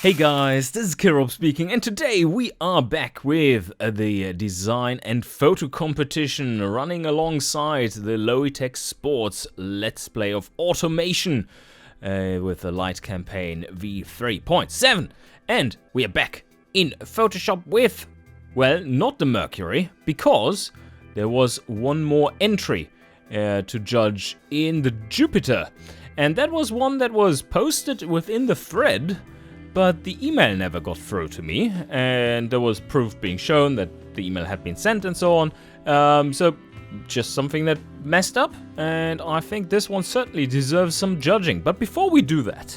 Hey guys, this is Kirop speaking, and today we are back with the design and photo competition running alongside the Lowitech Sports Let's Play of Automation with the Lite Campaign V3.7. And we are back in Photoshop with, well, not the Mercury, because there was one more entry to judge in the Jupiter. And that was one that was posted within the thread, but the email never got through to me, and there was proof being shown that the email had been sent and so on. So just something that messed up, and I think this one certainly deserves some judging. But before we do that,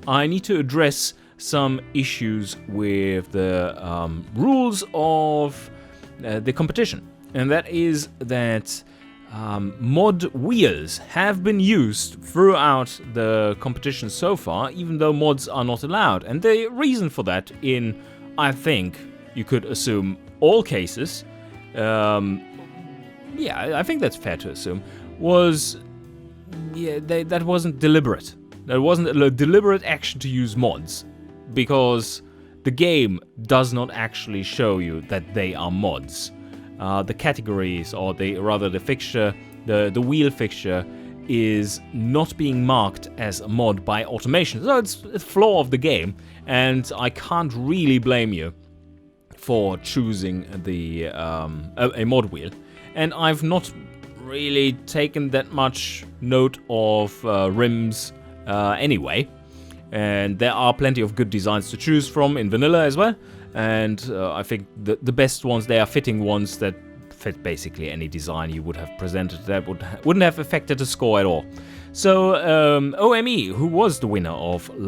I need to address some issues with the rules of the competition, and that is that mod wheels have been used throughout the competition so far, even though mods are not allowed. And the reason for that, in, I think, you could assume all cases, yeah, I think that's fair to assume, was, yeah, that wasn't deliberate. That wasn't a deliberate action to use mods, because the game does not actually show you that they are mods. The categories, or the fixture, the wheel fixture, is not being marked as a mod by Automation. So it's a flaw of the game, and I can't really blame you for choosing a mod wheel. And I've not really taken that much note of rims anyway. And there are plenty of good designs to choose from in vanilla as well. And I think the best ones, they are fitting ones that fit basically any design you would have presented that wouldn't have affected the score at all. So OME, who was the winner of the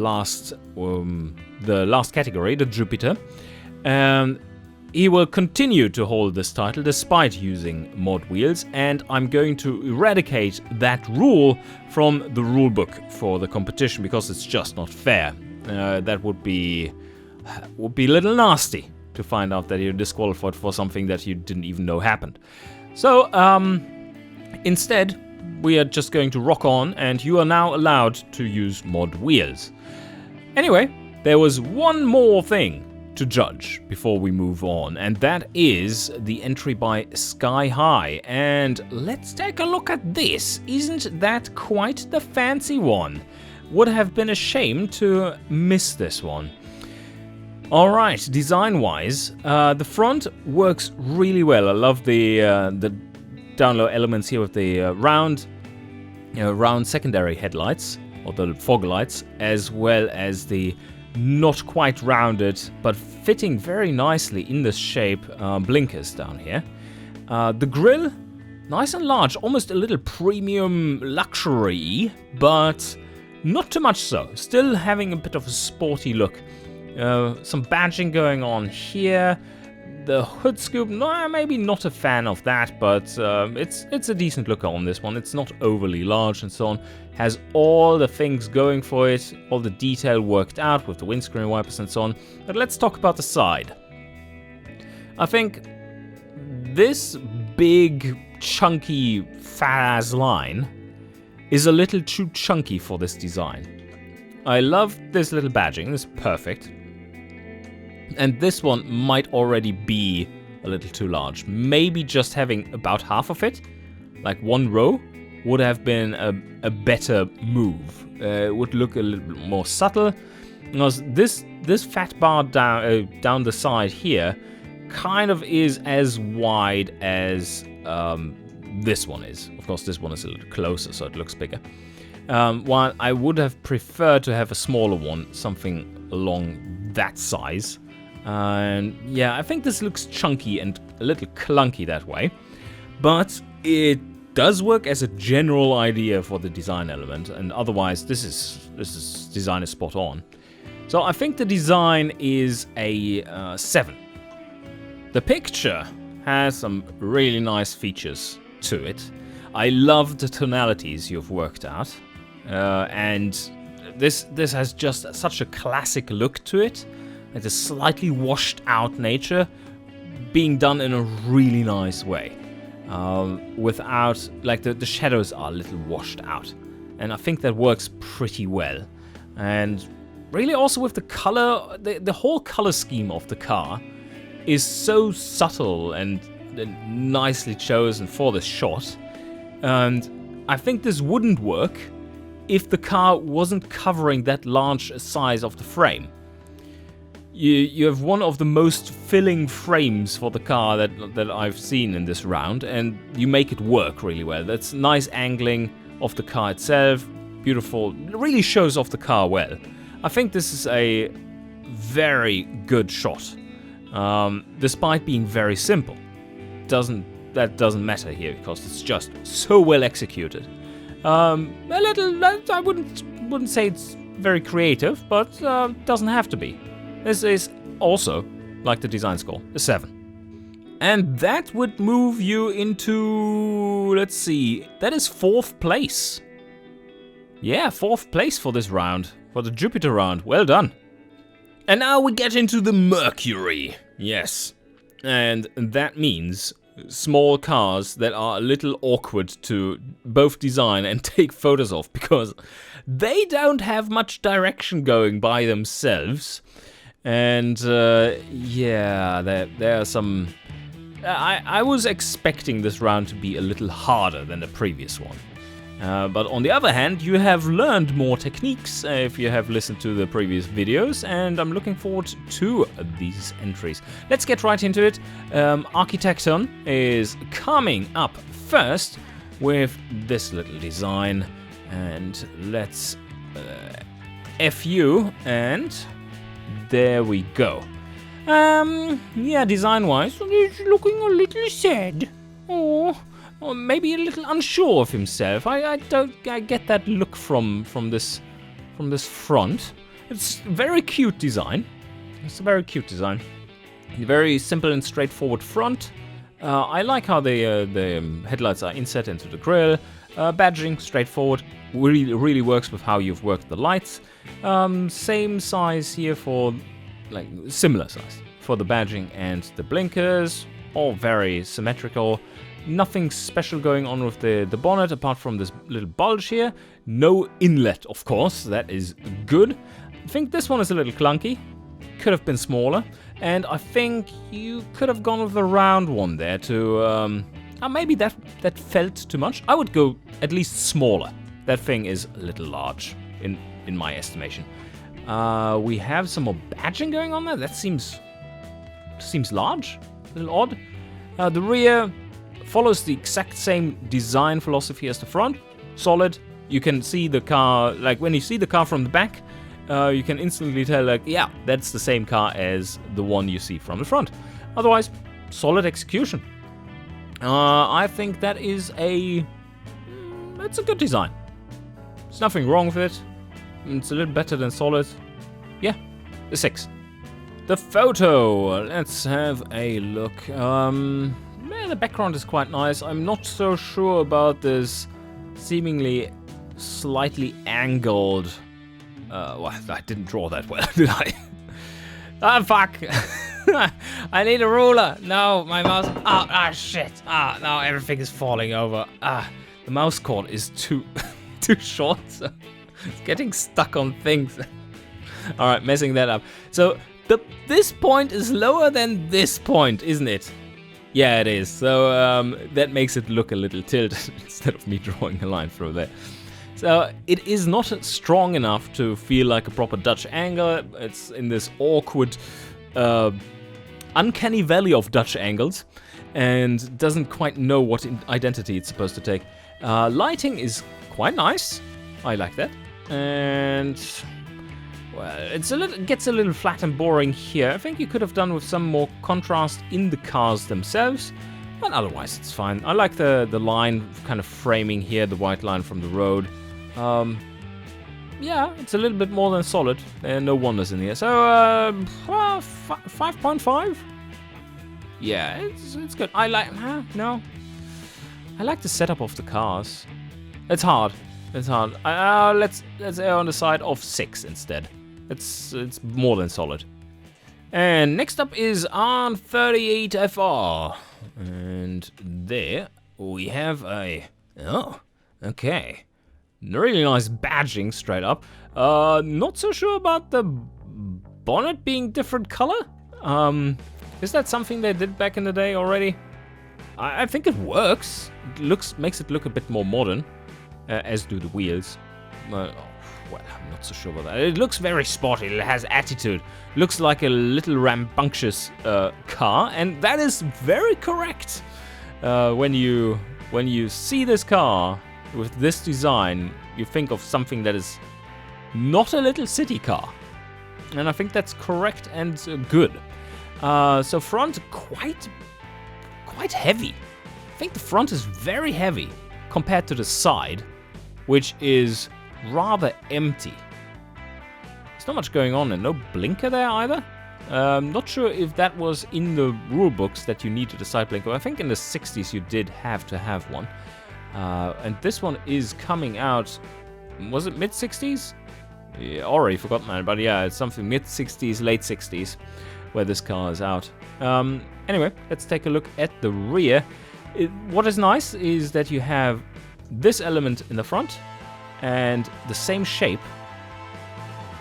last category, the Jupiter, he will continue to hold this title despite using mod wheels, and I'm going to eradicate that rule from the rulebook for the competition because it's just not fair. That would be a little nasty to find out that you're disqualified for something that you didn't even know happened. So, instead, we are just going to rock on, and you are now allowed to use mod wheels. Anyway, there was one more thing to judge before we move on, and that is the entry by Sky High. And let's take a look at this. Isn't that quite the fancy one? Would have been a shame to miss this one. Alright, design-wise, the front works really well. I love the down low elements here with the round secondary headlights, or the fog lights, as well as the not quite rounded, but fitting very nicely in the shape blinkers down here. The grille, nice and large, almost a little premium luxury, but not too much so. Still having a bit of a sporty look. Some badging going on here. The hood scoop, no, maybe not a fan of that, but it's a decent look on this one. It's not overly large and so on. Has all the things going for it, all the detail worked out with the windscreen wipers and so on. But let's talk about the side. I think this big, chunky, fat-ass line is a little too chunky for this design. I love this little badging, it's perfect. And this one might already be a little too large. Maybe just having about half of it, like one row, would have been a better move. It would look a little bit more subtle. Because this fat bar down the side here kind of is as wide as this one is. Of course, this one is a little closer, so it looks bigger. While I would have preferred to have a smaller one, something along that size. And yeah, I think this looks chunky and a little clunky that way, but it does work as a general idea for the design element, and otherwise this design is spot on. So I think the design is a 7. The picture has some really nice features to it. I love the tonalities you've worked out, and this has just such a classic look to it. It's a slightly washed out nature being done in a really nice way. Without, like, the shadows are a little washed out. And I think that works pretty well. And really also with the color, the whole color scheme of the car is so subtle and nicely chosen for this shot. And I think this wouldn't work if the car wasn't covering that large size of the frame. You have one of the most filling frames for the car that I've seen in this round, and you make it work really well. That's nice angling of the car itself, beautiful, it really shows off the car well. I think this is a very good shot, despite being very simple. That doesn't matter here because it's just so well executed. A little, I wouldn't say it's very creative, but doesn't have to be. This is also, like the design score, a 7. And that would move you into, let's see, that is 4th place. Yeah, 4th place for this round, for the Jupiter round. Well done. And now we get into the Mercury. Yes. And that means small cars that are a little awkward to both design and take photos of because they don't have much direction going by themselves. And yeah, there are some... I was expecting this round to be a little harder than the previous one. But on the other hand, you have learned more techniques if you have listened to the previous videos, and I'm looking forward to these entries. Let's get right into it. Architecton is coming up first with this little design, and let's FU, and there we go. Yeah, design-wise, he's looking a little sad. Oh. Or maybe a little unsure of himself. I get that look from this front. It's a very cute design. It's a very cute design. Very simple and straightforward front. I like how the headlights are inset into the grille. Badging straightforward. Really works with how you've worked the lights. Same size here for, like, similar size for the badging and the blinkers. All very symmetrical. Nothing special going on with the bonnet apart from this little bulge here. No inlet, of course, that is good. I think this one is a little clunky. Could have been smaller. And I think you could have gone with a round one there to... maybe that felt too much. I would go at least smaller. That thing is a little large, in my estimation. We have some more badging going on there. That seems large. A little odd. The rear... follows the exact same design philosophy as the front. Solid. You can see the car, like when you see the car from the back, you can instantly tell, like, yeah, that's the same car as the one you see from the front. Otherwise, solid execution. I think that is it's a good design. There's nothing wrong with it. It's a little better than solid. Yeah, a 6. The photo. Let's have a look. Yeah, the background is quite nice. I'm not so sure about this seemingly slightly angled... well, I didn't draw that well, did I? Ah, fuck! I need a ruler! No, my mouse... Ah, shit! Ah, now everything is falling over. Ah, the mouse cord is too short, so it's getting stuck on things. Alright, messing that up. So, this point is lower than this point, isn't it? Yeah, it is. So that makes it look a little tilted instead of me drawing a line through there. So it is not strong enough to feel like a proper Dutch angle. It's in this awkward, uncanny valley of Dutch angles and doesn't quite know what identity it's supposed to take. Lighting is quite nice. I like that. And... well, it gets a little flat and boring here. I think you could have done with some more contrast in the cars themselves, but otherwise it's fine. I like the line kind of framing here, the white line from the road. Yeah, it's a little bit more than solid. There are no wonders in here. So, 5.5? Yeah, it's good. I like... no. I like the setup of the cars. It's hard. It's hard. Let's err on the side of 6 instead. It's more than solid. And next up is R38FR. And there we have a... oh, okay. Really nice badging straight up. Not so sure about the bonnet being different color. Is that something they did back in the day already? I think it works. It makes it look a bit more modern, as do the wheels. Well, I'm not so sure about that. It looks very sporty. It has attitude. Looks like a little rambunctious car, and that is very correct. When you see this car with this design, you think of something that is not a little city car, and I think that's correct and good. So front quite heavy. I think the front is very heavy compared to the side, which is rather empty. There's not much going on and no blinker there either. Not sure if that was in the rule books that you needed a side blinker. I think in the 60s you did have to have one. And this one is coming out, was it mid-60s? Yeah, already forgotten that, but yeah, it's something mid-60s, late 60s, where this car is out. Anyway, let's take a look at the rear. What is nice is that you have this element in the front, and the same shape,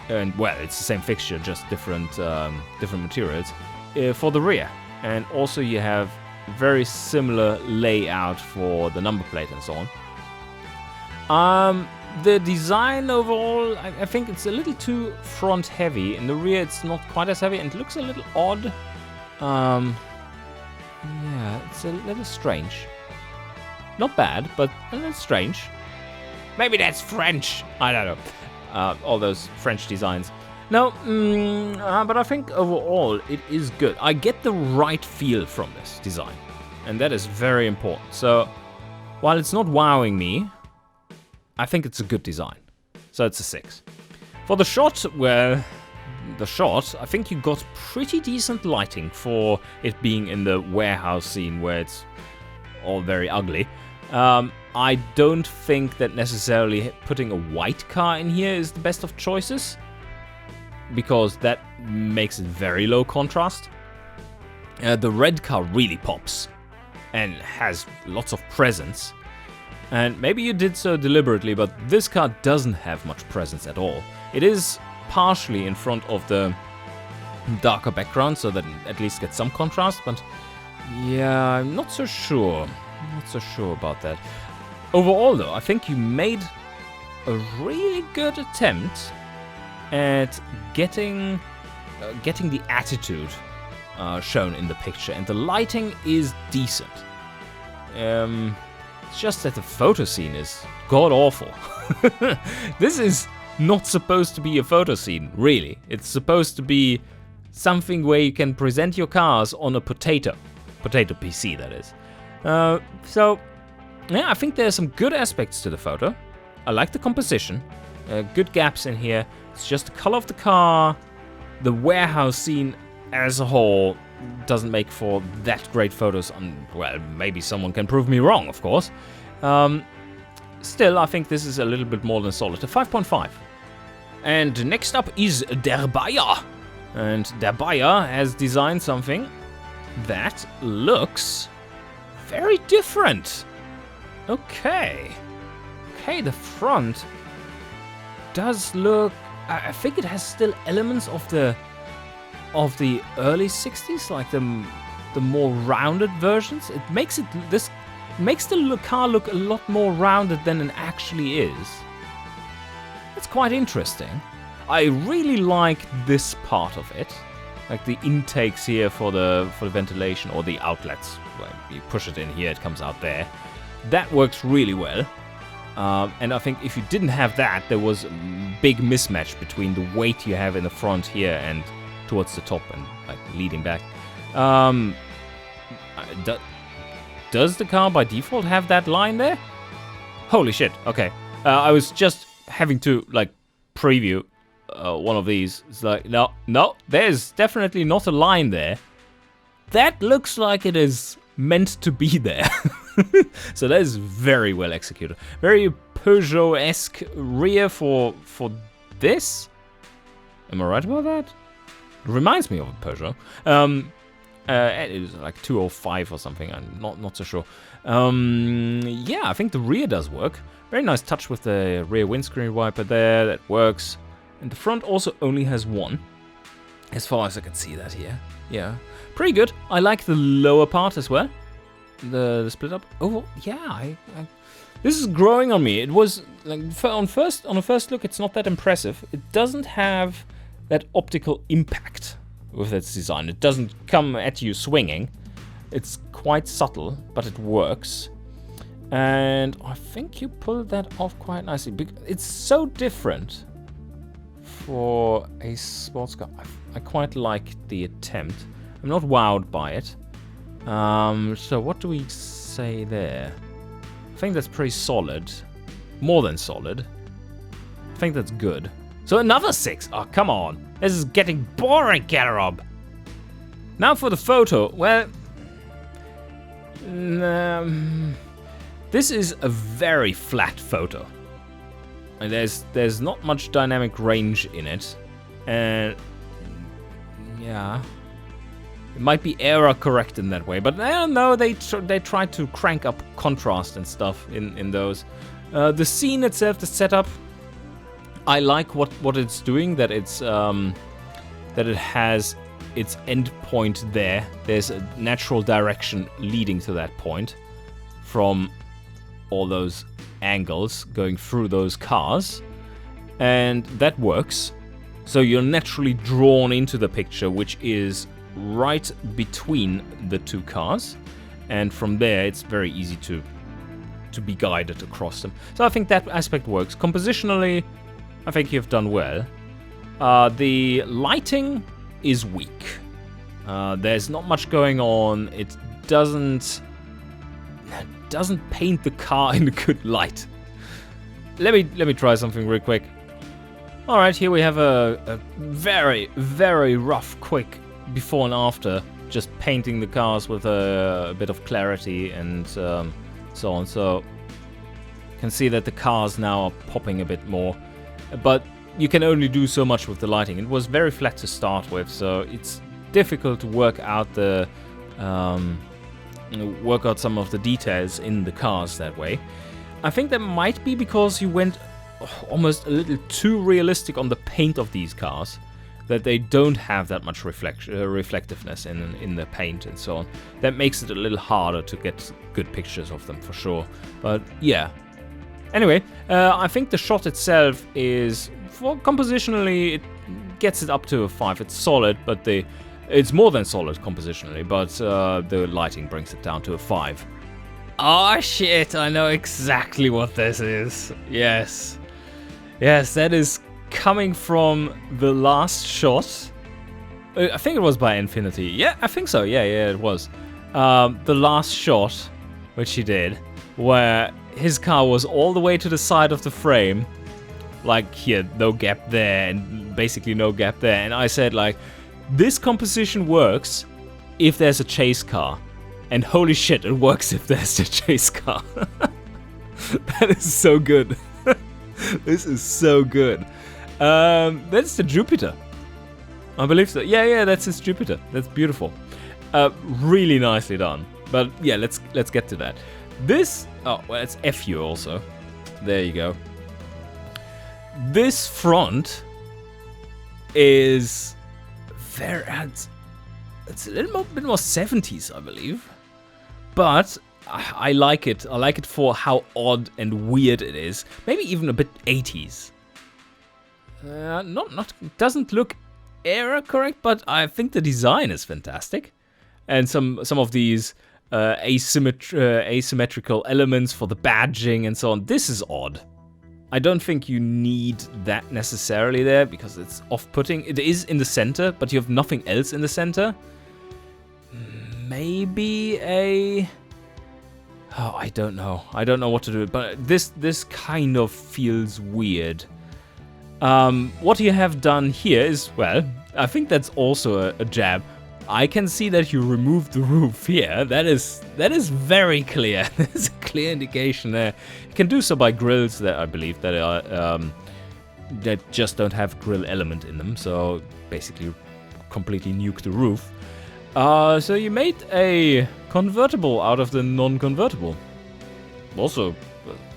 and well, it's the same fixture, just different materials for the rear. And also you have very similar layout for the number plate and so on. The design overall, I think it's a little too front heavy. In the rear, it's not quite as heavy, and it looks a little odd. Yeah, it's a little strange. Not bad, but a little strange. Maybe that's French. I don't know. All those French designs. No, but I think overall it is good. I get the right feel from this design, and that is very important. So while it's not wowing me, I think it's a good design. So it's a 6. For the shot, well, I think you got pretty decent lighting for it being in the warehouse scene where it's all very ugly. I don't think that necessarily putting a white car in here is the best of choices, because that makes it very low contrast. The red car really pops and has lots of presence. And maybe you did so deliberately, but this car doesn't have much presence at all. It is partially in front of the darker background, so that it at least gets some contrast, but yeah, I'm not so sure. Not so sure about that. Overall, though, I think you made a really good attempt at getting the attitude shown in the picture, and the lighting is decent. It's just that the photo scene is god-awful. This is not supposed to be a photo scene, really. It's supposed to be something where you can present your cars on a potato PC, that is. So, yeah, I think there's some good aspects to the photo. I like the composition. Good gaps in here. It's just the color of the car. The warehouse scene as a whole doesn't make for that great photos. Well, maybe someone can prove me wrong, of course. Still, I think this is a little bit more than solid. A 5.5. And next up is Der Bayer. And Der Bayer has designed something that looks very different. Okay, the front does look... I think it has still elements of the early 60s, like the more rounded versions. It makes the car look a lot more rounded than it actually is. It's quite interesting. I really like this part of it, like the intakes here for the ventilation, or the outlets. Like you push it in here, it comes out there. That works really well. And I think if you didn't have that, there was a big mismatch between the weight you have in the front here and towards the top and like leading back. Does the car by default have that line there? Holy shit, okay. I was just having to like preview one of these. It's like, no, there's definitely not a line there. That looks like it is meant to be there. So that is very well executed. Very Peugeot-esque rear for this. Am I right about that? It reminds me of a Peugeot. It is like 205 or something. I'm not so sure. Yeah, I think the rear does work. Very nice touch with the rear windscreen wiper there. That works. And the front also only has one, as far as I can see that here. Yeah, pretty good. I like the lower part as well. The split up. Oh, yeah. This is growing on me. It was like on a first look, it's not that impressive. It doesn't have that optical impact with its design. It doesn't come at you swinging. It's quite subtle, but it works. And I think you pulled that off quite nicely. It's so different for a sports car. I quite like the attempt. I'm not wowed by it. So what do we say there? I think that's pretty solid. More than solid. I think that's good. So another 6. Oh, come on. This is getting boring, Galarob. Now for the photo. Well, this is a very flat photo. And there's not much dynamic range in it. And yeah, it might be error correct in that way, but I don't know. They try to crank up contrast and stuff in those. The scene itself, the setup, I like what it's doing. That it's that it has its end point there. There's a natural direction leading to that point from all those angles going through those cars, and that works. So you're naturally drawn into the picture, which is right between the two cars, and from there it's very easy to be guided across them. So I think that aspect works. Compositionally, I think you've done well. The lighting is weak. There's not much going on. It doesn't paint the car in a good light. Let me try something real quick. All right, here we have a very, very rough, quick before and after, just painting the cars with a bit of clarity and so on. So you can see that the cars now are popping a bit more, but you can only do so much with the lighting. It was very flat to start with, so it's difficult to work out some of the details in the cars that way. I think that might be because you went almost a little too realistic on the paint of these cars, that they don't have that much reflectiveness in the paint and so on. That makes it a little harder to get good pictures of them for sure. But yeah. Anyway, I think the shot itself is, for compositionally, it gets it up to a 5. It's solid, but it's more than solid compositionally, but the lighting brings it down to a 5. Oh shit, I know exactly what this is. Yes. Yes, that is coming from the last shot. I think it was by Infinity. Yeah, I think so. Yeah, it was. The last shot, which he did, where his car was all the way to the side of the frame, like here, no gap there, and basically no gap there. And I said, like, this composition works if there's a chase car. And holy shit, it works if there's a chase car. That is so good. This is so good. That's the Jupiter. I believe so. Yeah, that's his Jupiter. That's beautiful. Really nicely done. But yeah, let's get to that. This, oh, well, it's FU also. There you go. This front is very, it's a little bit more 70s, I believe. But I like it. I like it for how odd and weird it is. Maybe even a bit 80s. Doesn't look error correct, but I think the design is fantastic. And some of these asymmetrical elements for the badging and so on. This is odd. I don't think you need that necessarily there because it's off-putting. It is in the center, but you have nothing else in the center. Maybe a... Oh, I don't know. I don't know what to do. But this kind of feels weird. What you have done here is, well, I think that's also a jab. I can see that you removed the roof here. That is very clear. There's a clear indication there. You can do so by grills that I believe that are that just don't have grill element in them. So basically, completely nuke the roof. So you made a convertible out of the non-convertible. Also,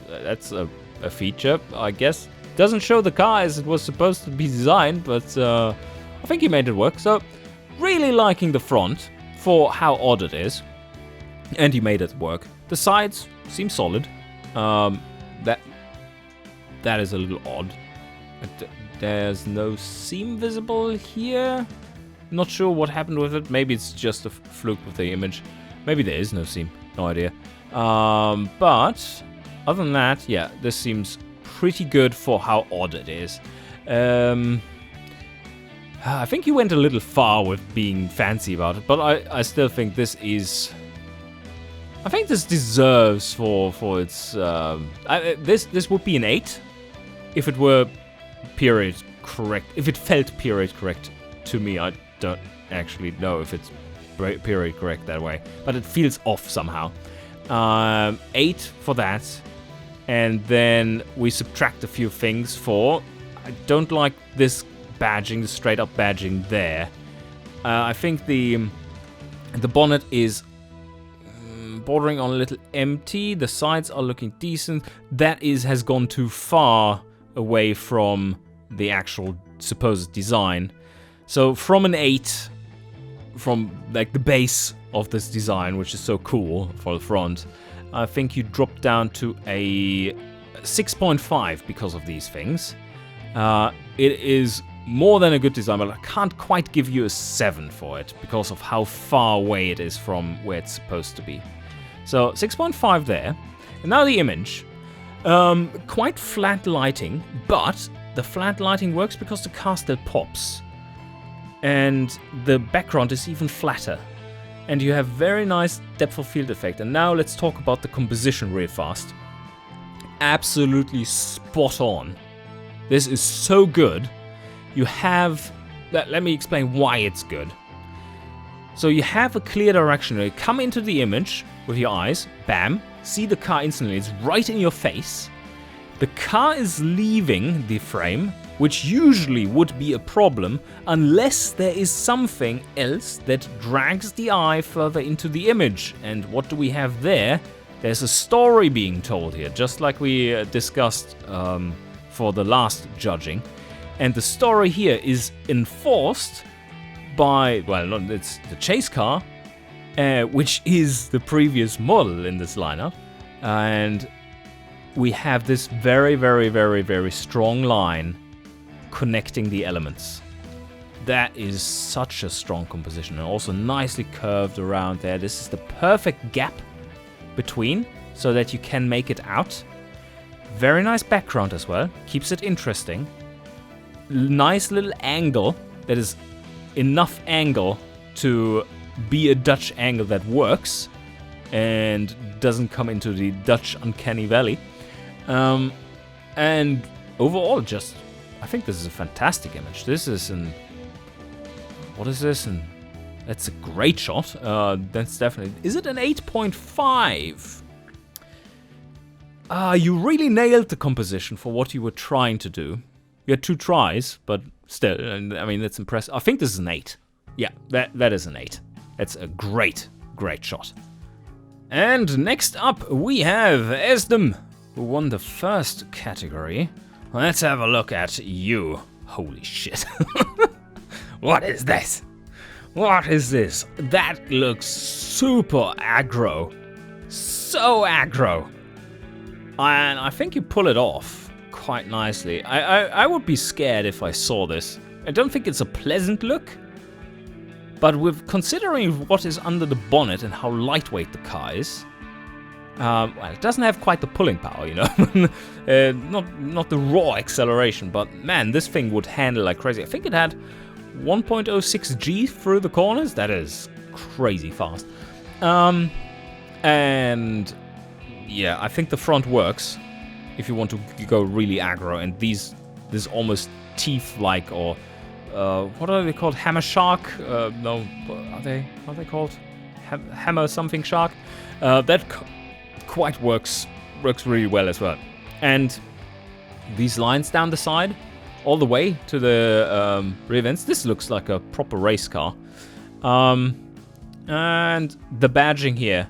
that's a feature, I guess. Doesn't show the car as it was supposed to be designed, but I think he made it work. So, really liking the front for how odd it is. And he made it work. The sides seem solid. That is a little odd. There's no seam visible here. Not sure what happened with it. Maybe it's just a fluke with the image. Maybe there is no seam. No idea. But other than that, yeah, this seems pretty good for how odd it is. I think you went a little far with being fancy about it, but I still think this is... I think this deserves for its... this would be an 8 if it were period correct. If it felt period correct to me. I don't actually know if it's period correct that way, but it feels off somehow. 8 for that, and then we subtract a few things for... I don't like this badging, the straight up badging there. I think the bonnet is bordering on a little empty. The sides are looking decent. That has gone too far away from the actual supposed design. So from an 8, from like the base of this design, which is so cool for the front, I think you drop down to a 6.5 because of these things. It is more than a good design, but I can't quite give you a 7 for it because of how far away it is from where it's supposed to be. So 6.5 there. And now the image. Quite flat lighting, but the flat lighting works because the car still pops. And the background is even flatter. And you have very nice depth of field effect. And now let's talk about the composition real fast. Absolutely spot on. This is so good. You have... Let me explain why it's good. So you have a clear direction. You come into the image with your eyes, bam, see the car instantly. It's right in your face. The car is leaving the frame, which usually would be a problem unless there is something else that drags the eye further into the image. And what do we have there? There's a story being told here, just like we discussed for the last judging. And the story here is enforced by, well, it's the chase car, which is the previous model in this lineup. And we have this very, very, very, very strong line connecting the elements. That is such a strong composition, and also nicely curved around there. This is the perfect gap between, so that you can make it out. Very nice background as well, keeps it interesting. Nice little angle, that is enough angle to be a Dutch angle that works and doesn't come into the Dutch uncanny valley. And overall, just, I think this is a fantastic image. This is an, what is this? And that's a great shot. That's definitely, is it an 8.5? You really nailed the composition for what you were trying to do. You had 2 tries, but still, I mean, that's impressive. I think this is an 8. Yeah, that is an 8. That's a great, great shot. And next up, we have Esdem, who won the first category. Let's have a look at you. Holy shit. What is this? What is this? That looks super aggro. So aggro. And I think you pull it off quite nicely. I would be scared if I saw this. I don't think it's a pleasant look. But with considering what is under the bonnet and how lightweight the car is, well, it doesn't have quite the pulling power, you know. Not the raw acceleration, but man, this thing would handle like crazy. I think it had 1.06 G through the corners. That is crazy fast. And yeah, I think the front works if you want to go really aggro. And this almost teeth-like, or what are they called? Hammer shark? No, are they called? Hammer something shark? That quite works really well as well. And these lines down the side, all the way to the rear vents, this looks like a proper race car. And And the badging here,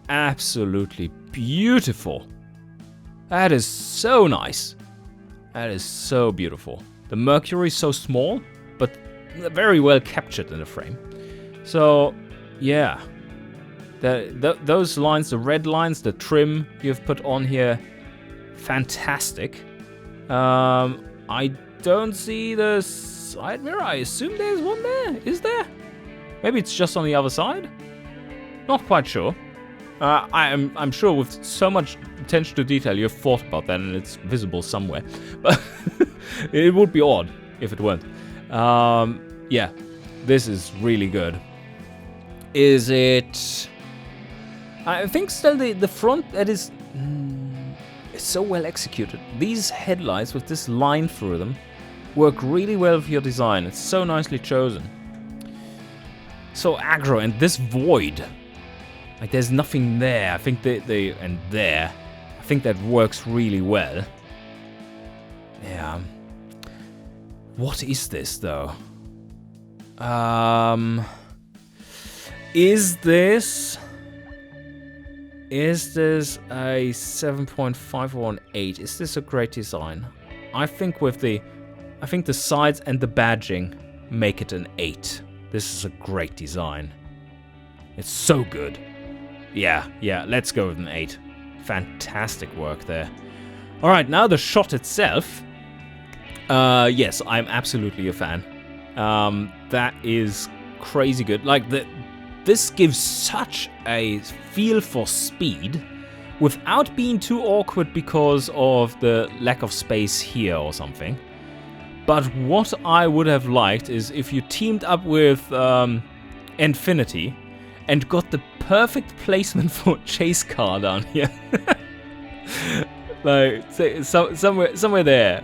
absolutely beautiful. That is so nice. That is so beautiful. The Mercury is so small, but very well captured in the frame. So, yeah. Those lines, the red lines, the trim you've put on here, fantastic. I don't see the side mirror. I assume there's one there. Is there? Maybe it's just on the other side? Not quite sure. I'm sure with so much attention to detail you've thought about that and it's visible somewhere. But it would be odd if it weren't. Yeah, this is really good. Is it... I think still the front, that is so well executed. These headlights with this line through them work really well for your design. It's so nicely chosen. So aggro, and this void, like there's nothing there. I think and there, I think that works really well. Yeah. What is this though? Is this a 7.5 or an 8? Is this a great design? I think the sides and the badging make it an 8. This is a great design. It's so good. Yeah, let's go with an 8. Fantastic work there. Alright, now the shot itself. Yes, I'm absolutely a fan. That is crazy good. Like, this gives such a feel for speed without being too awkward because of the lack of space here or something. But what I would have liked is if you teamed up with Infinity and got the perfect placement for a chase car down here. Like, say, somewhere there,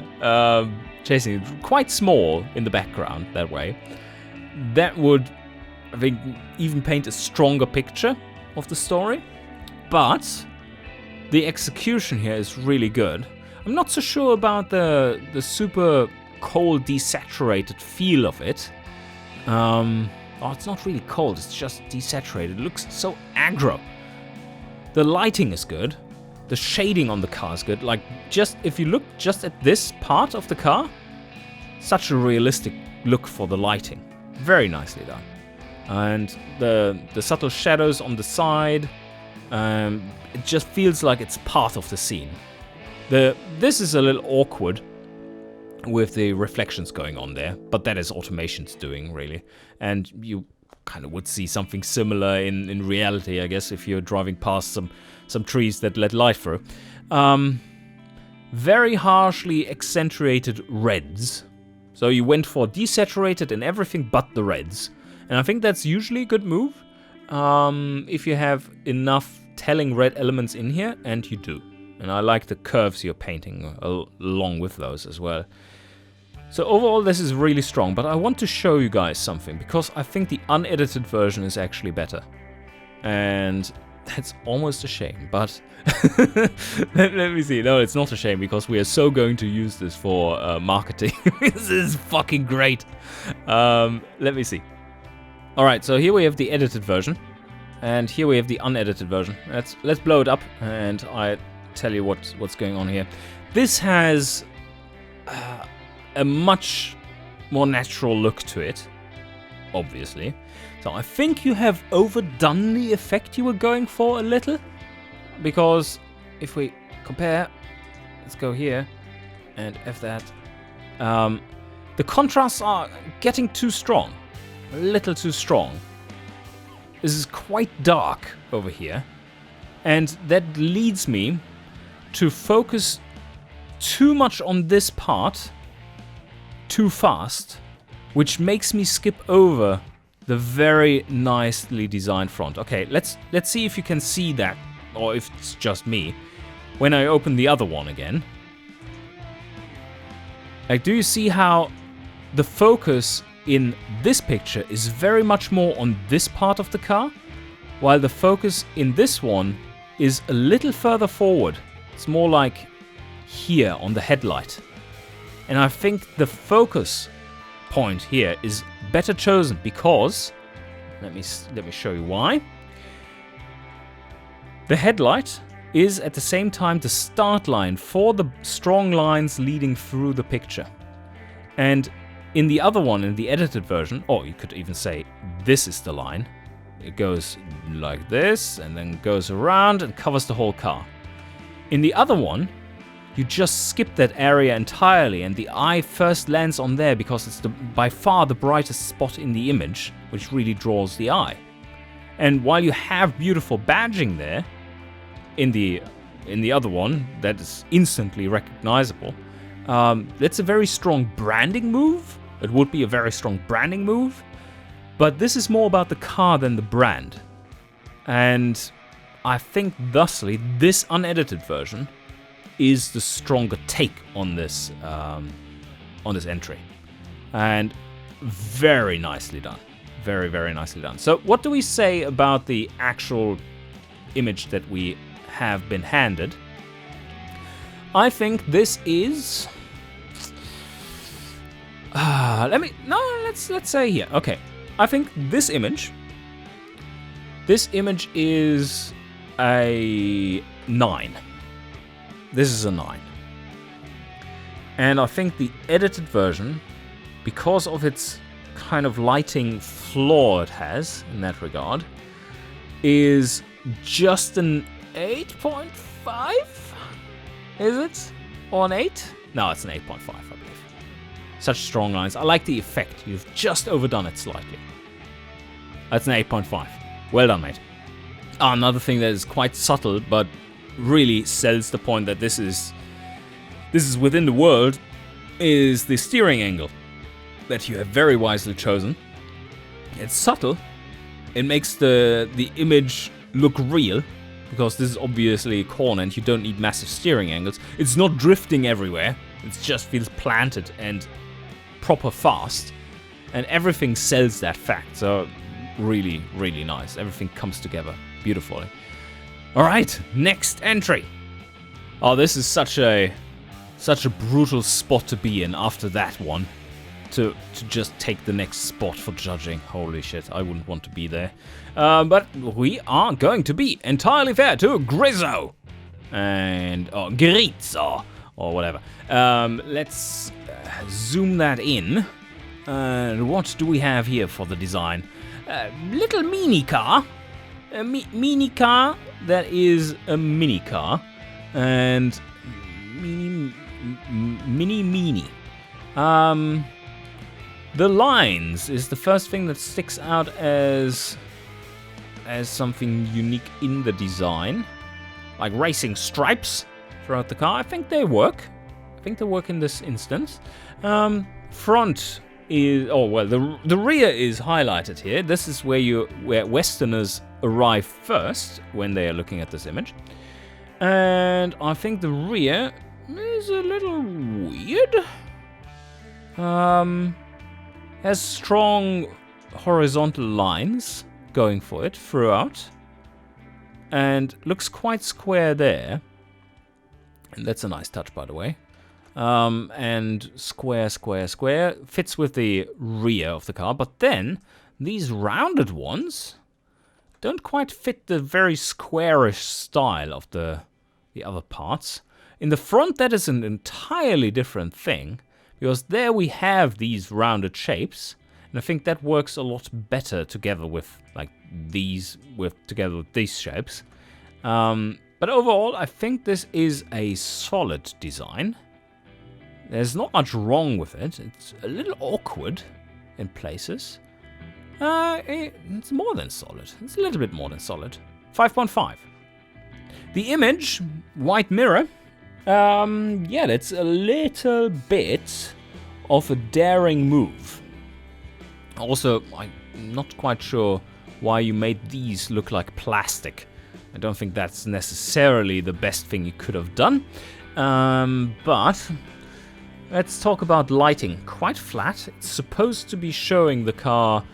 chasing, quite small in the background that way. That would, I think, even paint a stronger picture of the story. But the execution here is really good. I'm not so sure about the super cold, desaturated feel of it. Oh, it's not really cold, it's just desaturated. It looks so aggro. The lighting is good. The shading on the car is good. Like, just if you look just at this part of the car, such a realistic look for the lighting. Very nicely done. And the subtle shadows on the side, it just feels like it's part of the scene. This is a little awkward with the reflections going on there, but that is Automation's doing, really. And you kind of would see something similar in reality, I guess, if you're driving past some trees that let light through. Very harshly accentuated reds. So you went for desaturated and everything but the reds. And I think that's usually a good move if you have enough telling red elements in here, and you do. And I like the curves you're painting along with those as well. So overall this is really strong, but I want to show you guys something, because I think the unedited version is actually better. And that's almost a shame, but let me see. No, it's not a shame, because we are so going to use this for marketing. This is fucking great. Let me see. Alright, so here we have the edited version, and here we have the unedited version. Let's blow it up, and I tell you what's going on here. This has a much more natural look to it, obviously. So I think you have overdone the effect you were going for a little, because if we compare, let's go here and F that. The contrasts are getting too strong, a little too strong. This is quite dark over here, and that leads me to focus too much on this part too fast, which makes me skip over the very nicely designed front. Okay, let's see if you can see that, or if it's just me. When I open the other one again, like, do you see how the focus in this picture is very much more on this part of the car, while the focus in this one is a little further forward. It's more like here on the headlight. And I think the focus point here is better chosen, because Let me show you why. The headlight is at the same time the start line for the strong lines leading through the picture. And in the other one, in the edited version, or you could even say this is the line. It goes like this and then goes around and covers the whole car. In the other one, you just skip that area entirely and the eye first lands on there because it's by far the brightest spot in the image, which really draws the eye. And while you have beautiful badging there, in the other one, that is instantly recognizable, that's a very strong branding move. It would be a very strong branding move, but this is more about the car than the brand. And I think thusly, this unedited version is the stronger take on this entry. And very nicely done. Very, very nicely done. So what do we say about the actual image that we have been handed? I think this is... let's say here. Okay. I think this image is a 9. This is a 9. And I think the edited version, because of its kind of lighting flaw it has in that regard, is just an 8.5? Is it? Or an 8? No, it's an 8.5, I believe. Such strong lines. I like the effect. You've just overdone it slightly. That's an 8.5. Well done, mate. Another thing that is quite subtle, but really sells the point that this is within the world, is the steering angle that you have very wisely chosen. It's subtle. It makes the image look real, because this is obviously a corner and you don't need massive steering angles. It's not drifting everywhere. It just feels planted and proper fast. And everything sells that fact. So really, really nice. Everything comes together beautifully. Alright, next entry. Oh, this is such a brutal spot to be in after that one. To just take the next spot for judging. Holy shit, I wouldn't want to be there. But we are going to be entirely fair to Grizzo. And, Grizzo, or whatever. Let's zoom that in. What do we have here for the design? Little mini car. A mini car that is a mini car. And mini. The lines is the first thing that sticks out as something unique in the design. Like racing stripes throughout the car. I think they work. In this instance. Front is... Oh, well, the rear is highlighted here. This is where Westerners arrive first when they are looking at this image. And I think the rear is a little weird. Has strong horizontal lines going for it throughout. And looks quite square there. And that's a nice touch, by the way. And square. Fits with the rear of the car. But then, these rounded ones don't quite fit the very squarish style of the other parts. In the front, that is an entirely different thing. Because there we have these rounded shapes, and I think that works a lot better together with these shapes. But overall, I think this is a solid design. There's not much wrong with it. It's a little awkward in places. It's more than solid. It's a little bit more than solid. 5.5. The image, white mirror. Yeah, that's a little bit of a daring move. Also, I'm not quite sure why you made these look like plastic. I don't think that's necessarily the best thing you could have done. But let's talk about lighting. Quite flat. It's supposed to be showing the car,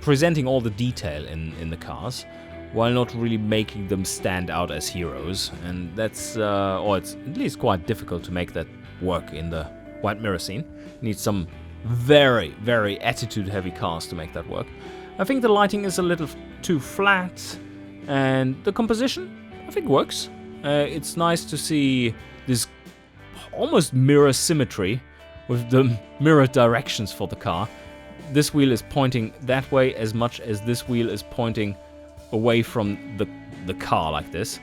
presenting all the detail in the cars, while not really making them stand out as heroes. And that's, or it's at least quite difficult to make that work in the white mirror scene. You need some very, very attitude-heavy cars to make that work. I think the lighting is a little too flat, and the composition, I think, works. It's nice to see this almost mirror symmetry with the mirror directions for the car. This wheel is pointing that way as much as this wheel is pointing away from the car like this.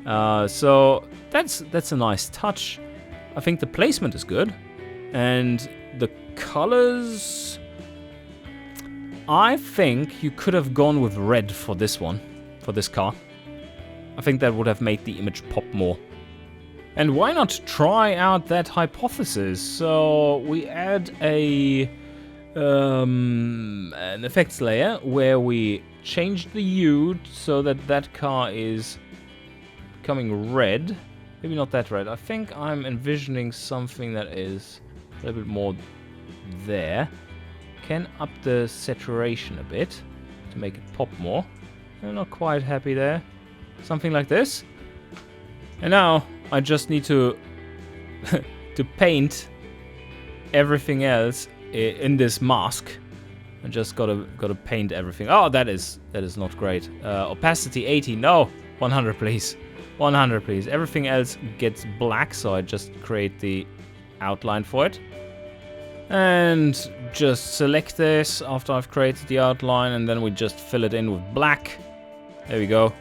So that's a nice touch. I think the placement is good, and the colors, I think you could have gone with red for this one, for this car. I think that would have made the image pop more. And why not try out that hypothesis? So we add an effects layer where we change the hue so that that car is becoming red. Maybe not that red. I think I'm envisioning something that is a little bit more there. Can up the saturation a bit to make it pop more. I'm not quite happy there. Something like this. And now I just need to to paint everything else in this mask. I just gotta paint everything. Oh, that is not great. Opacity 80. No, 100 please. 100 please. Everything else gets black, so I just create the outline for it. And just select this after I've created the outline, and then we just fill it in with black. There we go.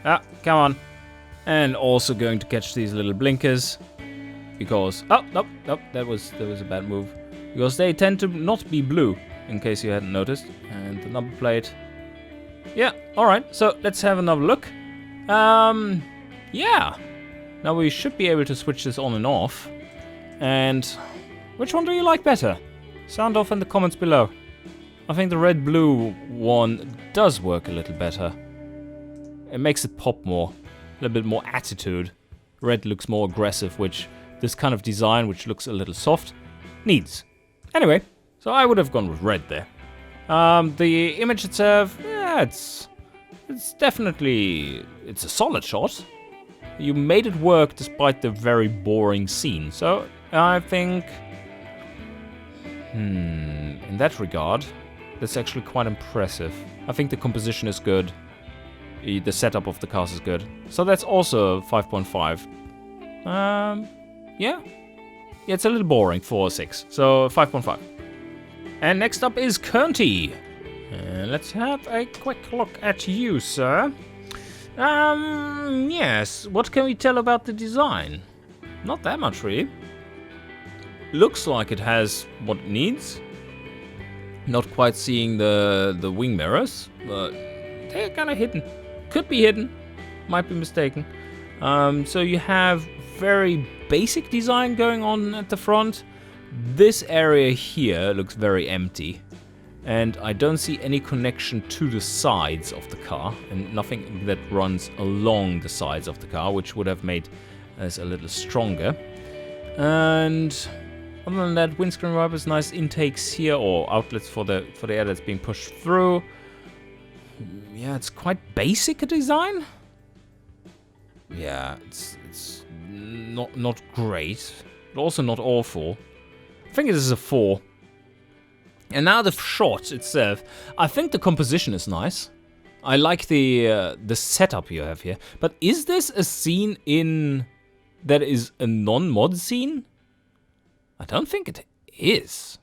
Ah, come on. And also going to catch these little blinkers, because nope, that was a bad move, because they tend to not be blue, in case you hadn't noticed. And the number plate. Yeah, all right. So let's have another look. Yeah. Now we should be able to switch this on and off. And which one do you like better? Sound off in the comments below. I think the red-blue one does work a little better. It makes it pop more. A little bit more attitude. Red looks more aggressive, which this kind of design, which looks a little soft, needs. Anyway, so I would have gone with red there. The image itself, yeah, it's definitely, it's a solid shot. You made it work despite the very boring scene. So I think, in that regard, that's actually quite impressive. I think the composition is good. The setup of the cars is good. So that's also 5.5. Yeah, it's a little boring for 6. So 5.5. And next up is Kernty. Let's have a quick look at you, sir. Yes, what can we tell about the design? Not that much, really. Looks like it has what it needs. Not quite seeing the wing mirrors, but they're kind of hidden. Could be hidden, might be mistaken. So you have very basic design going on at the front. This area here looks very empty, and I don't see any connection to the sides of the car, and nothing that runs along the sides of the car, which would have made us a little stronger. And other than that, windscreen wipers, nice intakes here, or outlets for the air that's being pushed through. Yeah, it's quite basic a design. Yeah, it's not great, but also not awful. I think it is a 4. And now the shot itself, I think the composition is nice. I like the setup you have here. But is this a scene that is a non-mod scene? I don't think it is.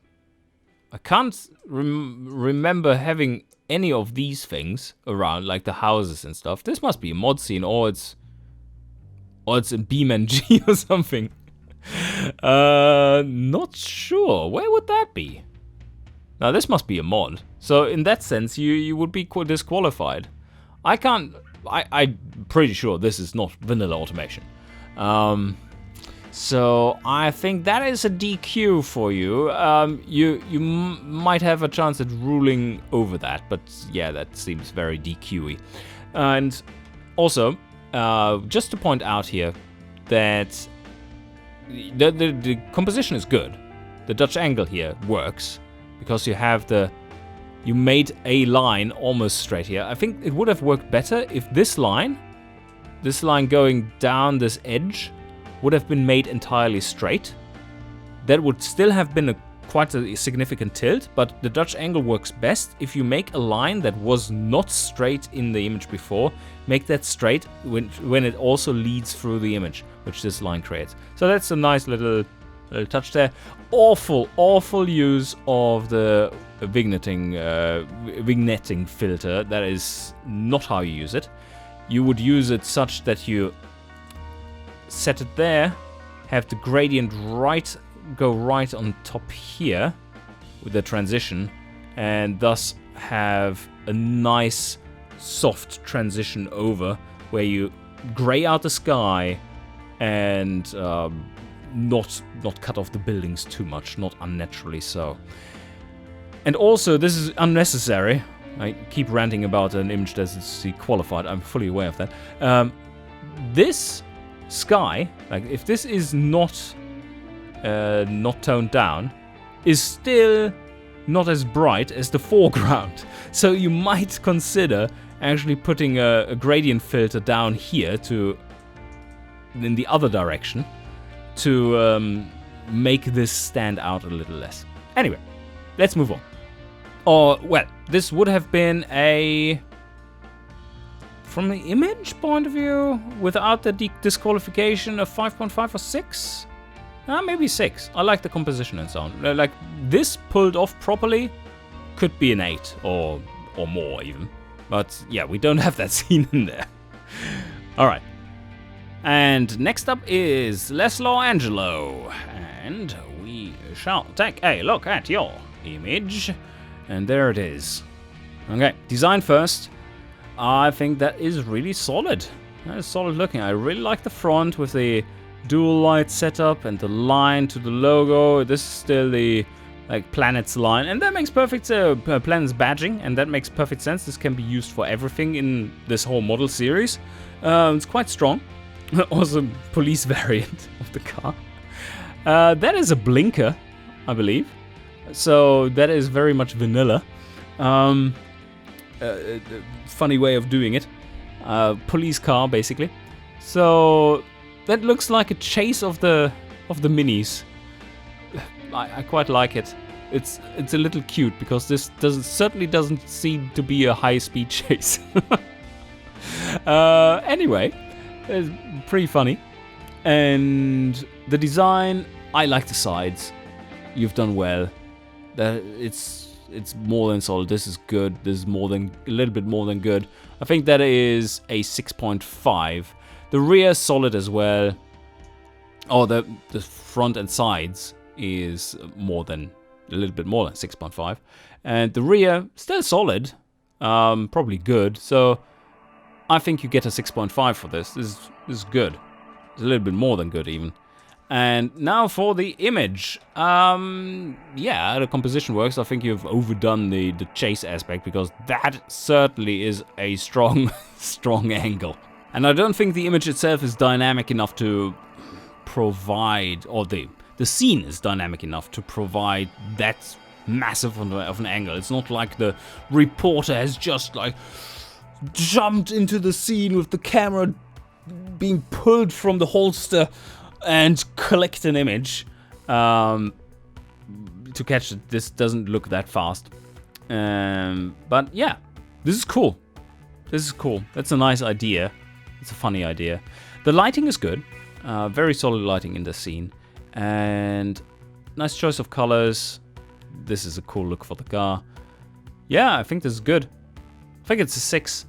I can't remember having any of these things around, like the houses and stuff. This must be a mod scene, or it's in BeamNG or something. Not sure. Where would that be? Now this must be a mod. So in that sense, you would be disqualified. I'm pretty sure this is not vanilla automation. So I think that is a DQ for you. You might have a chance at ruling over that, but yeah, that seems very DQ-y. And also, just to point out here that the composition is good. The Dutch angle here works because you made a line almost straight here. I think it would have worked better if this line going down this edge would have been made entirely straight. That would still have been a quite a significant tilt, but the Dutch angle works best if you make a line that was not straight in the image before, make that straight when it also leads through the image, which this line creates. So that's a nice little touch there. Awful use of the vignetting filter. That is not how you use it. You would use it such that you set it there, have the gradient go right on top here with the transition, and thus have a nice soft transition over where you gray out the sky and not cut off the buildings too much, not unnaturally so. And also, this is unnecessary. I keep ranting about an image that's qualified. I'm fully aware of that. This sky, like if this is not toned down, is still not as bright as the foreground. So you might consider actually putting a gradient filter down here in the other direction to make this stand out a little less. Anyway, let's move on. Or, well, this would have been from the image point of view, without the disqualification, of 5.5 or 6? Maybe 6. I like the composition and so on. Like, this pulled off properly could be an 8 or more even. But yeah, we don't have that scene in there. Alright. And next up is Laszlo Angelo. And we shall take a look at your image. And there it is. Okay, design first. I think that is really solid. That is solid looking. I really like the front with the dual light setup and the line to the logo. This is still the planet's line, and that makes perfect planet's badging, and that makes perfect sense. This can be used for everything in this whole model series. It's quite strong. Also, police variant of the car. That is a blinker, I believe. So that is very much vanilla. Funny way of doing it. Police car, basically. So that looks like a chase of the minis. I quite like it. It's a little cute because this certainly doesn't seem to be a high-speed chase. Anyway, it's pretty funny. And the design, I like the sides. You've done well. It's more than solid. This is good. This is a little bit more than good. I think that is a 6.5. The rear is solid as well. Oh, the front and sides is a little bit more than 6.5. And the rear, still solid. Probably good. So I think you get a 6.5 for this. This is good. It's a little bit more than good even. And now for the image. Yeah, the composition works. I think you've overdone the chase aspect because that certainly is a strong angle. And I don't think the image itself is dynamic enough to provide, or the scene is dynamic enough to provide that massive of an angle. It's not like the reporter has just jumped into the scene with the camera being pulled from the holster and collect an image to catch it. This doesn't look that fast. But yeah, this is cool. That's a nice idea. It's a funny idea. The lighting is good. Very solid lighting in this scene. And nice choice of colors. This is a cool look for the car. Yeah, I think this is good. I think it's a 6.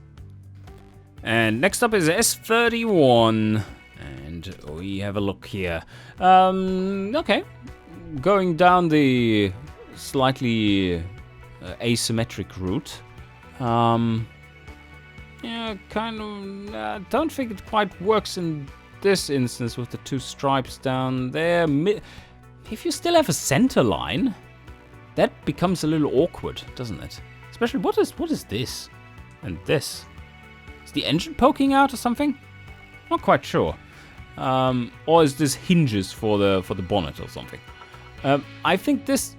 And next up is S31. And we have a look here. Okay. Going down the slightly asymmetric route. Yeah, kind of. Don't think it quite works in this instance with the 2 stripes down there. If you still have a center line, that becomes a little awkward, doesn't it? Especially, what is this? And this? Is the engine poking out or something? Not quite sure. Or is this hinges for the bonnet or something? I think this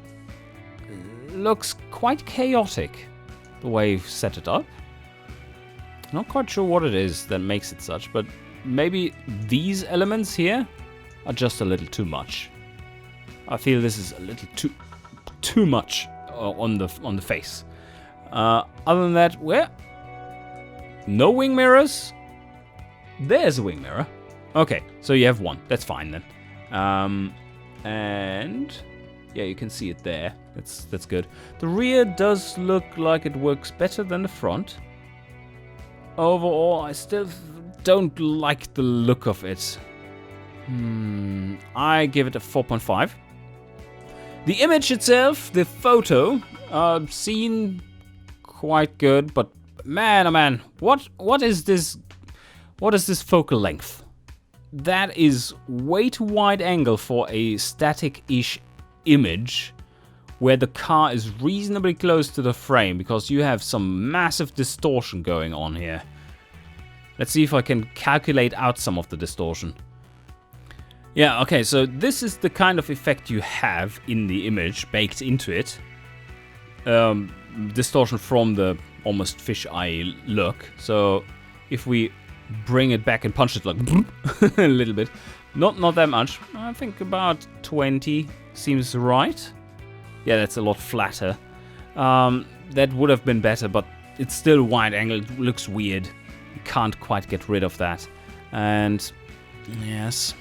looks quite chaotic, the way you've set it up. Not quite sure what it is that makes it such, but maybe these elements here are just a little too much. I feel this is a little too much on the face. Other than that, no wing mirrors. There's a wing mirror. Okay, so you have one. That's fine then. And yeah, you can see it there. That's good. The rear does look like it works better than the front. Overall, I still don't like the look of it. I give it a 4.5. The image itself, the photo, seen quite good, but man, oh man, what is this? What is this focal length? That is way too wide angle for a static-ish image where the car is reasonably close to the frame, because you have some massive distortion going on here. Let's see if I can calculate out some of the distortion. Yeah, okay, so this is the kind of effect you have in the image baked into it. Distortion from the almost fisheye look. So if we bring it back and punch it like a little bit, not that much. I think about 20 seems right. Yeah, that's a lot flatter. That would have been better, but it's still wide angle. It looks weird. You can't quite get rid of that. And yes.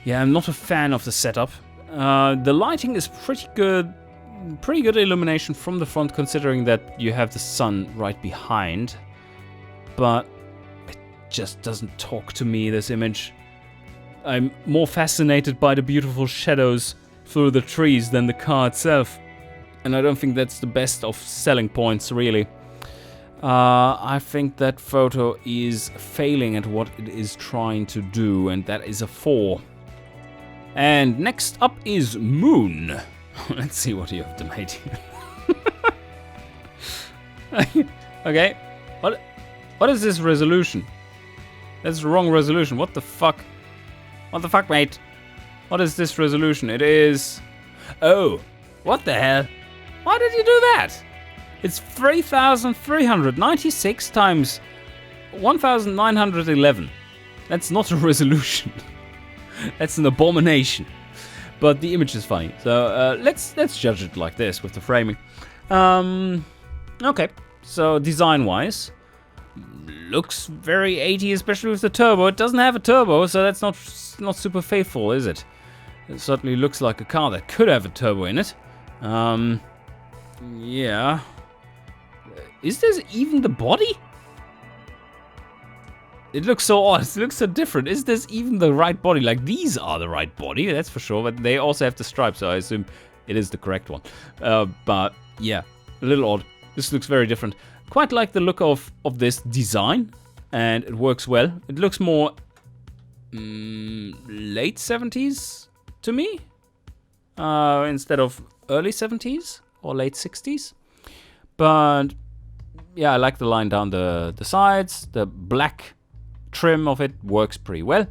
Yeah, I'm not a fan of the setup. The lighting is pretty good. Pretty good illumination from the front, considering that you have the sun right behind. But it just doesn't talk to me, this image. I'm more fascinated by the beautiful shadows through the trees than the car itself. And I don't think that's the best of selling points, really. I think that photo is failing at what it is trying to do, and that is a 4. And next up is Moon. Let's see what you have to make here. Okay, what is this resolution? That's the wrong resolution. What the fuck? What the fuck, mate? What is this resolution? It is... Oh, what the hell? Why did you do that? It's 3,396 times 1,911. That's not a resolution. That's an abomination. But the image is funny, so let's judge it like this with the framing. Okay, so design-wise, looks very 80, especially with the turbo. It doesn't have a turbo, so that's not super faithful, is it? It certainly looks like a car that could have a turbo in it. Yeah. Is this even the body? It looks so odd. It looks so different. Is this even the right body? Like, these are the right body, that's for sure. But they also have the stripes, so I assume it is the correct one. But yeah, a little odd. This looks very different. Quite like the look of this design, and it works well. It looks more late 70s to me, instead of early 70s or late 60s. But yeah, I like the line down the sides. The black trim of it works pretty well.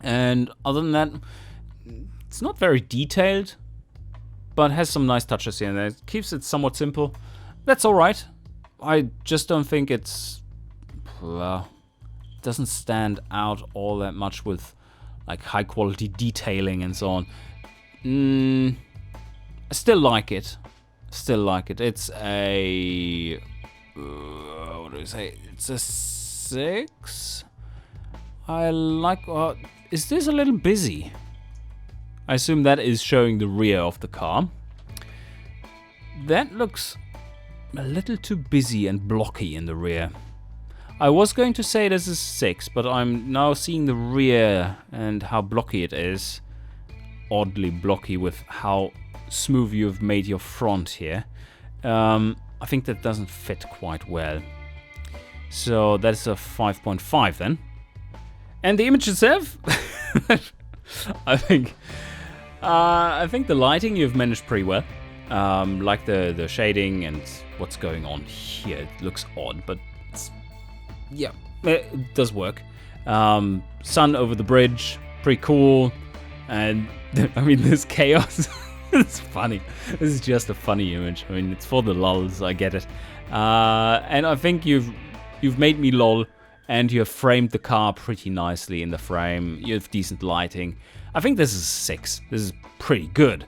And other than that, it's not very detailed, but has some nice touches here and there. It keeps it somewhat simple. That's alright. I just don't think it's... doesn't stand out all that much with like high quality detailing and so on. I still like it. Still like it. It's a... what do we say? It's a 6. I like... is this a little busy? I assume that is showing the rear of the car. That looks a little too busy and blocky in the rear. I was going to say this is 6, but I'm now seeing the rear and how blocky it is. Oddly blocky with how smooth you've made your front here. I think that doesn't fit quite well. So that's a 5.5 then. And the image itself, I think the lighting you've managed pretty well. Like the shading and what's going on here. It looks odd, but yeah, it does work. Sun over the bridge, pretty cool. And I mean, this chaos. It's funny. This is just a funny image. I mean, it's for the lulz. I get it. And I think you've made me lol, and you have framed the car pretty nicely in the frame. You have decent lighting. I think this is a 6. This is pretty good.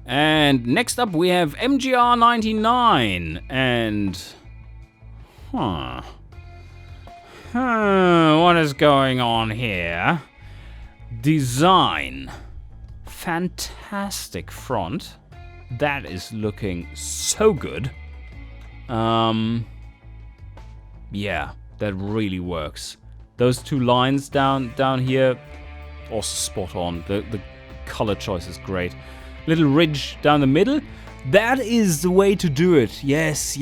And next up we have MGR99 and... what is going on here? Design. Fantastic front. That is looking so good. Yeah, that really works. Those two lines down here, also spot on. The color choice is great. Little ridge down the middle. That is the way to do it. Yes.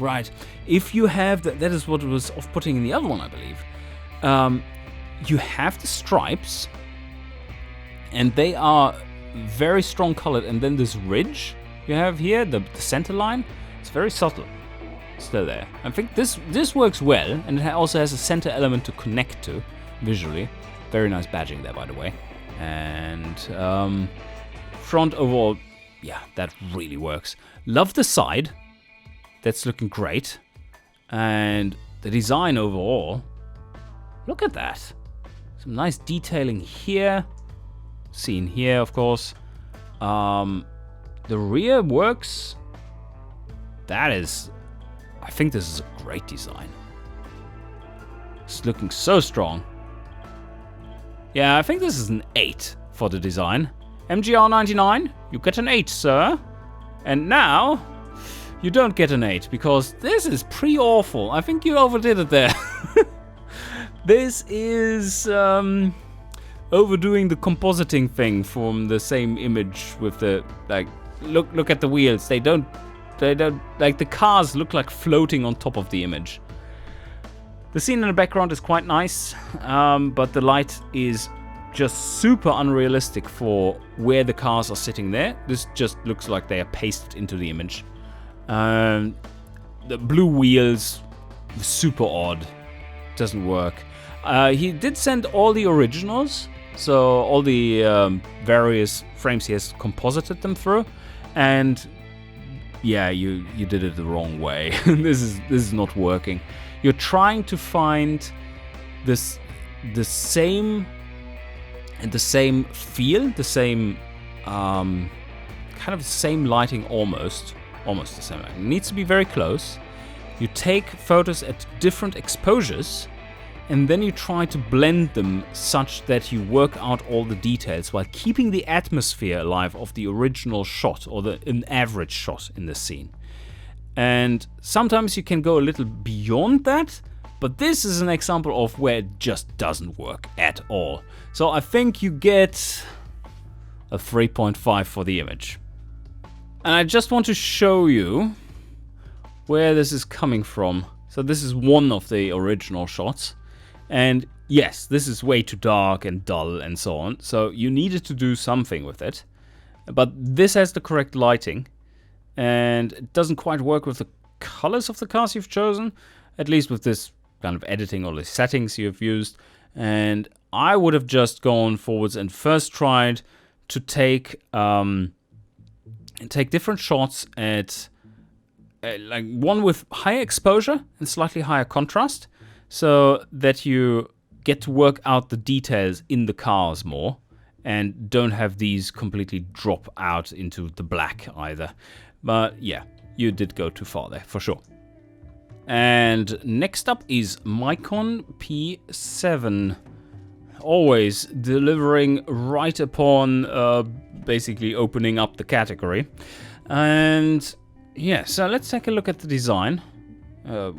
Right. If you have that is what was off-putting in the other one, I believe. You have the stripes, and they are very strong colored. And then this ridge you have here, the center line, it's very subtle. Still there. I think this works well, and it also has a center element to connect to visually. Very nice badging there, by the way. And front overall, yeah, that really works. Love the side. That's looking great. And the design overall, look at that. Some nice detailing here. Seen here, of course. The rear works. That is... I think this is a great design. It's looking so strong. Yeah, I think this is an 8 for the design. MGR99, you get an 8, sir. And now, you don't get an 8, because this is pretty awful. I think you overdid it there. This is overdoing the compositing thing from the same image with the, like, look at the wheels. They don't, like, the cars look like floating on top of the image. The scene in the background is quite nice, but the light is just super unrealistic for where the cars are sitting there. This just looks like they are pasted into the image. The blue wheels, super odd, doesn't work. He did send all the originals, so all the various frames he has composited them through, and yeah, you did it the wrong way. This is not working. You're trying to find the same feel, the same kind of the same lighting, almost the same lighting. It needs to be very close. You take photos at different exposures, and then you try to blend them such that you work out all the details while keeping the atmosphere alive of the original shot, or an average shot in the scene. And sometimes you can go a little beyond that, but this is an example of where it just doesn't work at all. So I think you get a 3.5 for the image. And I just want to show you where this is coming from. So this is one of the original shots. And yes, this is way too dark and dull and so on. So you needed to do something with it. But this has the correct lighting. And it doesn't quite work with the colors of the cars you've chosen. At least with this kind of editing or the settings you've used. And I would have just gone forwards and first tried to take different shots at like one with higher exposure and slightly higher contrast, so that you get to work out the details in the cars more and don't have these completely drop out into the black either. But yeah, you did go too far there for sure. And next up is Micon P7. Always delivering right upon basically opening up the category. And yeah, so let's take a look at the design.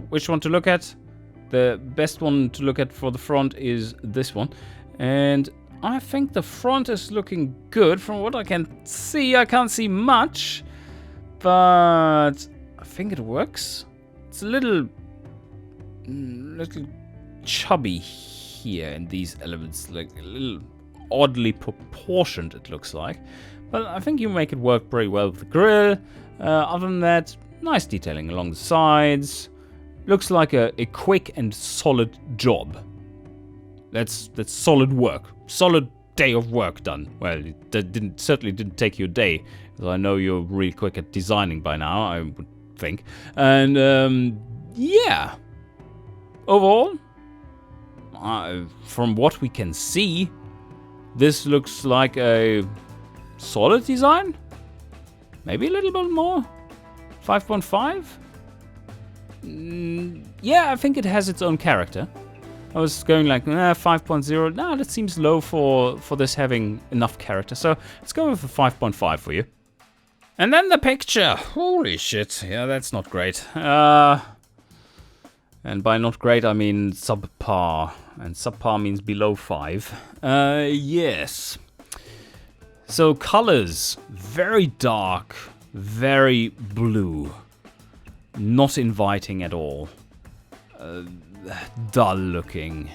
Which one to look at? The best one to look at for the front is this one. And I think the front is looking good from what I can see. I can't see much, but I think it works. It's a little chubby here in these elements, like a little oddly proportioned it looks like. But I think you make it work pretty well with the grille. Other than that, nice detailing along the sides. Looks like a quick and solid job. That's solid work. Solid day of work done. Well, it certainly didn't take you a day, because I know you're really quick at designing by now, I would think. And yeah, overall, from what we can see, this looks like a solid design? Maybe a little bit more? 5.5? Yeah, I think it has its own character. I was going like 5.0. Nah, that seems low for this having enough character. So let's go with a 5.5 for you. And then the picture. Holy shit. Yeah, that's not great. And by not great, I mean subpar. And subpar means below 5. Yes. So colors. Very dark. Very blue. Not inviting at all. Dull looking.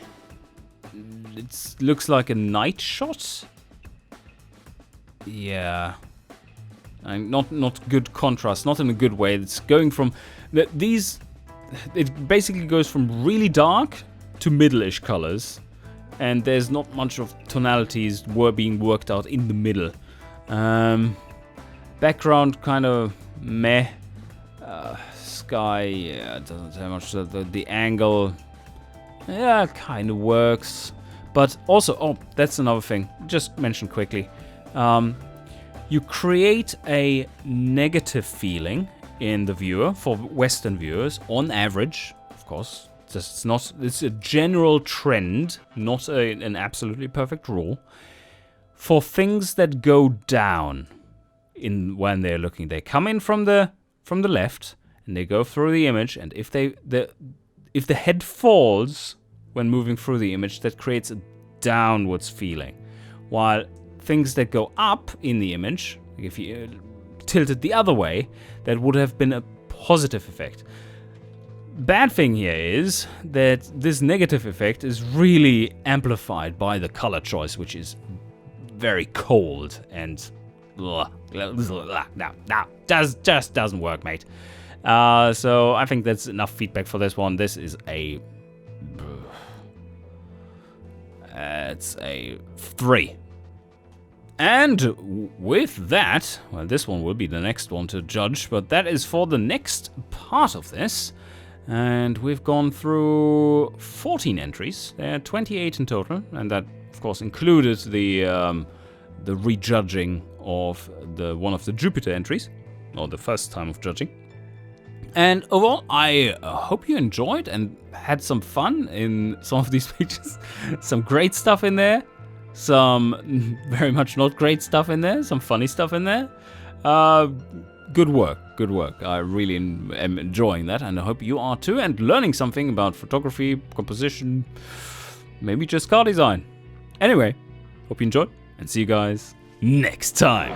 It looks like a night shot. Yeah. And not good contrast, not in a good way. It's going from these. It basically goes from really dark to middle-ish colors, and there's not much of tonalities being worked out in the middle. Background kind of meh. Sky, yeah, doesn't have much. The angle, yeah, kind of works. But also, oh, that's another thing. Just mention quickly. You create a negative feeling in the viewer for Western viewers, on average, of course. It's a general trend, not an absolutely perfect rule. For things that go down when they're looking, they come in from the left and they go through the image, and if the head falls when moving through the image, that creates a downwards feeling, while things that go up in the image, if you tilt it the other way, that would have been a positive effect. Bad thing here is that this negative effect is really amplified by the color choice, which is very cold and just doesn't work, mate. So I think that's enough feedback for this one. This is it's a 3. And with that, well, this one will be the next one to judge, but that is for the next part of this. And we've gone through 14 entries. There are 28 in total, and that, of course, included the rejudging of one of the Jupiter entries, or the first time of judging. And overall, I hope you enjoyed and had some fun in some of these pictures. Some great stuff in there. Some very much not great stuff in there. Some funny stuff in there. Good work. I really am enjoying that, and I hope you are too, and learning something about photography, composition, maybe just car design. Anyway, hope you enjoyed, and see you guys next time.